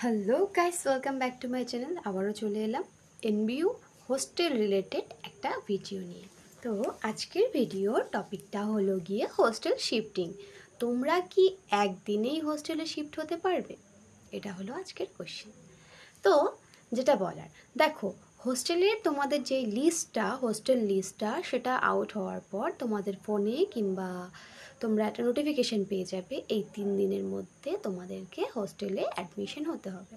Hello guys, welcome back to my channel. আবারও চলে এলাম এনবিইউ হোস্টেল রিলেটেড একটা ভিডিও নিয়ে। তো আজকের ভিডিওর টপিকটা হলো গিয়ে হোস্টেল শিফটিং। তোমরা কি একদিনেই হোস্টেলে শিফট হতে পারবে? এটা হলো আজকের কোশ্চেন। তো যেটা বলার, দেখো, হোস্টেলের তোমাদের যে হোস্টেল লিস্টটা সেটা আউট হওয়ার পর তোমাদের ফোনে কিংবা তোমরা একটা নোটিফিকেশান পেয়ে যাবে এই 3 দিনের মধ্যে তোমাদেরকে হোস্টেলে অ্যাডমিশন হতে হবে।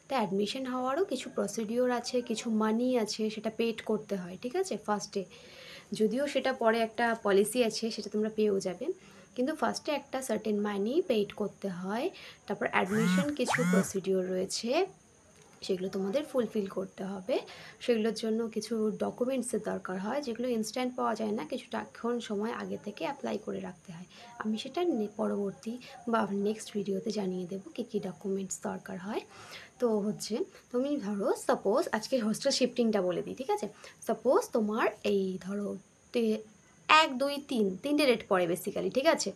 তো অ্যাডমিশন হওয়ারও কিছু প্রসিডিওর আছে, কিছু মানি আছে, সেটা পেড করতে হয়, ঠিক আছে, ফার্স্টে। যদিও সেটা পরে একটা পলিসি আছে, সেটা তোমরা পেয়েও যাবে, কিন্তু ফার্স্টে একটা সার্টেন মানি পেইড করতে হয়। তারপর অ্যাডমিশন কিছু প্রসিডিওর রয়েছে, সেগুলো তোমাদের ফুলফিল করতে হবে। সেগুলোর জন্য কিছু ডকুমেন্টসের দরকার হয়, যেগুলো ইনস্ট্যান্ট পাওয়া যায় না, কিছুটা এখন সময় আগে থেকে অ্যাপ্লাই করে রাখতে হয়। আমি সেটা পরবর্তী বা নেক্সট ভিডিওতে জানিয়ে দেবো কী কী ডকুমেন্টস দরকার হয়। তো তুমি ধরো, সাপোজ আজকে হোস্টেল শিফটিংটা বলে দিই, ঠিক আছে। সাপোজ তোমার এই ধরো 1, 2, 3 ডেট পড়ে বেসিক্যালি, ঠিক আছে।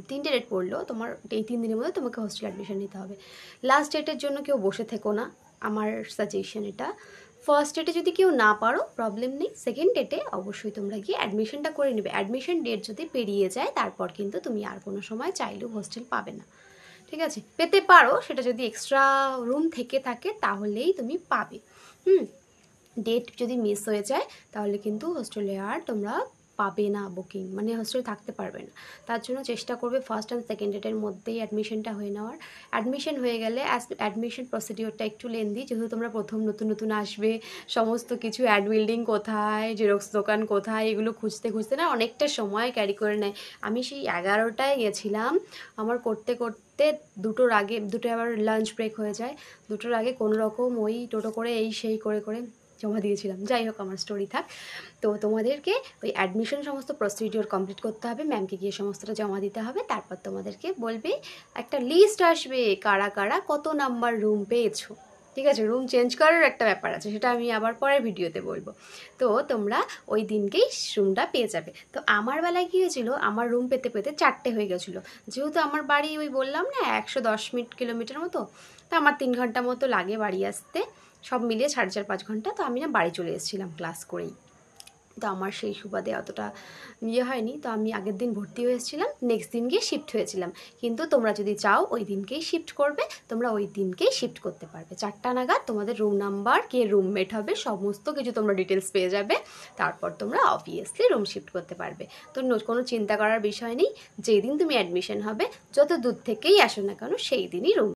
3টে ডেট পড়লো তোমার, এই 3 দিনের মধ্যে তোমাকে হোস্টেল অ্যাডমিশন নিতে হবে। লাস্ট ডেটের জন্য কেউ বসে থেকো না, আমার সাজেশন এটা। ফার্স্ট ডেটে যদি কেউ না পারো, প্রবলেম নেই, সেকেন্ড ডেটে অবশ্যই তোমরা গিয়ে অ্যাডমিশনটা করে নেবে। অ্যাডমিশন ডেট যদি পেরিয়ে যায়, তারপর কিন্তু তুমি আর কোনো সময় চাইলেও হোস্টেল পাবে না, ঠিক আছে। পেতে পারো, সেটা যদি এক্সট্রা রুম থেকে থাকে তাহলেই তুমি পাবে। ডেট যদি মিস হয়ে যায় তাহলে কিন্তু হোস্টেলে আর তোমরা পাবে না বুকিং, মানে হোস্টেলে থাকতে পারবে না। তার জন্য চেষ্টা করবে ফার্স্ট অ্যান্ড সেকেন্ড ডেটের মধ্যেই অ্যাডমিশনটা হয়ে নেওয়ার। অ্যাডমিশন হয়ে গেলে অ্যাডমিশন প্রসিডিওরটা একটু লেন্দি, যেহেতু তোমরা প্রথম নতুন আসবে, সমস্ত কিছু অ্যাড বিল্ডিং কোথায়, জেরক্স দোকান কোথায়, এগুলো খুঁজতে খুঁজতে না অনেকটা সময় ক্যারি করে নেয়। আমি সেই 11টায় গেছিলাম, আমার করতে করতে 2টোর আগে, 2টোয় আবার লাঞ্চ ব্রেক হয়ে যায়, 2টোর আগে কোনো রকম ওই টোটো করে এই সেই করে করে জমা দিয়েছিলাম। যাই হোক, আমার স্টোরি থাক। তো তোমাদেরকে ওই অ্যাডমিশন সমস্ত প্রসিডিওর কমপ্লিট করতে হবে, ম্যামকে গিয়ে সমস্তটা জমা দিতে হবে। তারপর তোমাদেরকে বলবে, একটা লিস্ট আসবে কারা কারা কত নাম্বার রুম পেয়েছো, ঠিক আছে। রুম চেঞ্জ করার একটা ব্যাপার আছে, সেটা আমি আবার পরের ভিডিওতে বলবো। তো তোমরা ওই দিনকেই রুমটা পেয়ে যাবে। তো আমার বেলায় কী হয়েছিল, আমার রুম পেতে পেতে 4টে হয়ে গেছিলো। যেহেতু আমার বাড়ি ওই বললাম না 110 কিলোমিটার মতো, তো আমার 3 ঘন্টা মতো লাগে বাড়ি আসতে, সব মিলিয়ে 4.5-5 ঘন্টা। তো আমি না বাড়ি চলে এসেছিলাম ক্লাস করেই। তো আমার সেই সুবাদে অতটা হয়নি। তো আমি আগের দিন ভর্তি হয়েছিলাম, নেক্সট দিন গিয়ে শিফট হয়েছিলাম। কিন্তু তোমরা যদি চাও ওই দিনকেই শিফট করবে, তোমরা ওই দিনকেই শিফট করতে পারবে। 4টা নাগাদ তোমাদের রুম নাম্বার, কে রুমমেট হবে, সমস্ত কিছু তোমরা ডিটেলস পেয়ে যাবে। তারপর তোমরা অবভিয়াসলি রুম শিফট করতে পারবে। তো কোনো চিন্তা করার বিষয় নেই, যেই দিন তুমি অ্যাডমিশন হবে, যত দূর থেকেই আসো না কেন, সেই দিনই রুম